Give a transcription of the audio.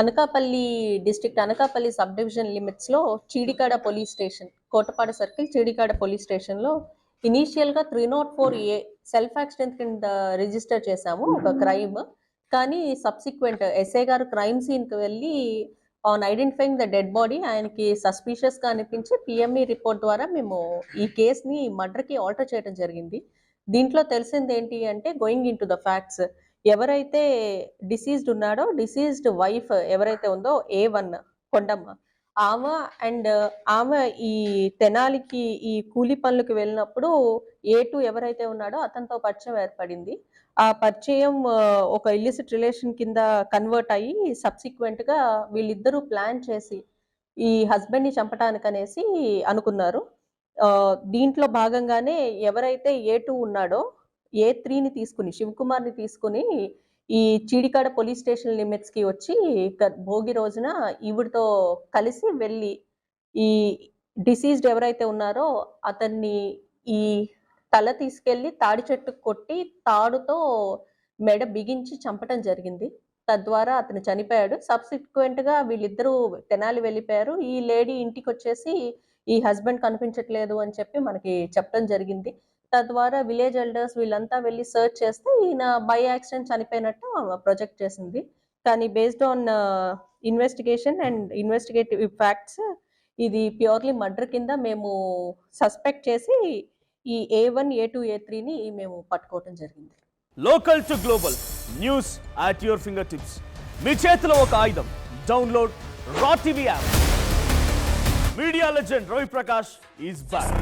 Anakapalli district Anakapalli sub division లిమిట్స్‌లో Chidikada police station, Kotapadu circle Chidikada police స్టేషన్‌లో ఇనీషియల్‌గా 304 సెల్ఫ్ యాక్సిడెంట్ కింద రిజిస్టర్ చేశాము ఒక క్రైమ్. కానీ సబ్సిక్వెంట్ ఎస్ఐ గారు క్రైమ్ సీన్‌కి వెళ్ళి on identifying the dead body ఆయనకి సస్పీషియస్‌గా అనిపించి పీఎంఈ రిపోర్ట్ ద్వారా మేము ఈ కేస్‌ని మర్డర్‌కి ఆల్టర్ చేయడం జరిగింది. దీంట్లో తెలిసిందేంటి అంటే గోయింగ్ ఇంటు ద ఫ్యాక్ట్స్, ఎవరైతే డిసీజ్డ్ ఉన్నాడో, డిసీజ్డ్ వైఫ్ ఎవరైతే ఉందో A1 కొండమ్మ. ఆమె అండ్ ఆమె ఈ తెనాలికి ఈ కూలి పనులకు వెళ్ళినప్పుడు A2 ఎవరైతే ఉన్నాడో అతనితో పరిచయం ఏర్పడింది. ఆ పరిచయం ఒక ఇల్లిసిట్ రిలేషన్ కింద కన్వర్ట్ అయ్యి సబ్సిక్వెంట్‌గా వీళ్ళిద్దరూ ప్లాన్ చేసి ఈ హస్బెండ్‌ని చంపటానికనేసి అనుకున్నారు. దీంట్లో భాగంగానే ఎవరైతే A2 ఉన్నాడో A3ని తీసుకొని, శివకుమార్‌ని తీసుకొని ఈ చీడికాడ పోలీస్ స్టేషన్ లిమిట్స్‌కి వచ్చి భోగి రోజున ఈవిడతో కలిసి వెళ్ళి, ఈ డిసీజ్డ్ ఎవరైతే ఉన్నారో అతన్ని ఈ తల తీసుకెళ్ళి తాడి చెట్టుకి కొట్టి, తాడుతో మెడ బిగించి చంపటం జరిగింది. తద్వారా అతను చనిపోయాడు. సబ్సిక్వెంట్‌గా వీళ్ళిద్దరూ తెనాలి వెళ్ళిపోయారు. ఈ లేడీ ఇంటికొచ్చేసి ఈ హస్బెండ్ కనిపించట్లేదు అని చెప్పి మనకి చెప్పడం జరిగింది. తద్వారా విలేజ్ ఎల్డర్స్ వీళ్ళంతా వెళ్లి సెర్చ్ చేస్తే ఈయన బై యాక్సిడెంట్ చనిపోయినట్టు ప్రొజెక్ట్ చేసింది. కానీ based on investigation and investigative facts ఇది ప్యూర్‌లీ మర్డర్ కింద మేము సస్పెక్ట్ చేసి ఈ A1, A2, A3ని మేము పట్టుకోవడం జరిగింది. Local to global news at your finger tips. మీ చేతిలో ఒక ఆయుధం. Download R TV app. Media legend Ravi Prakash is back.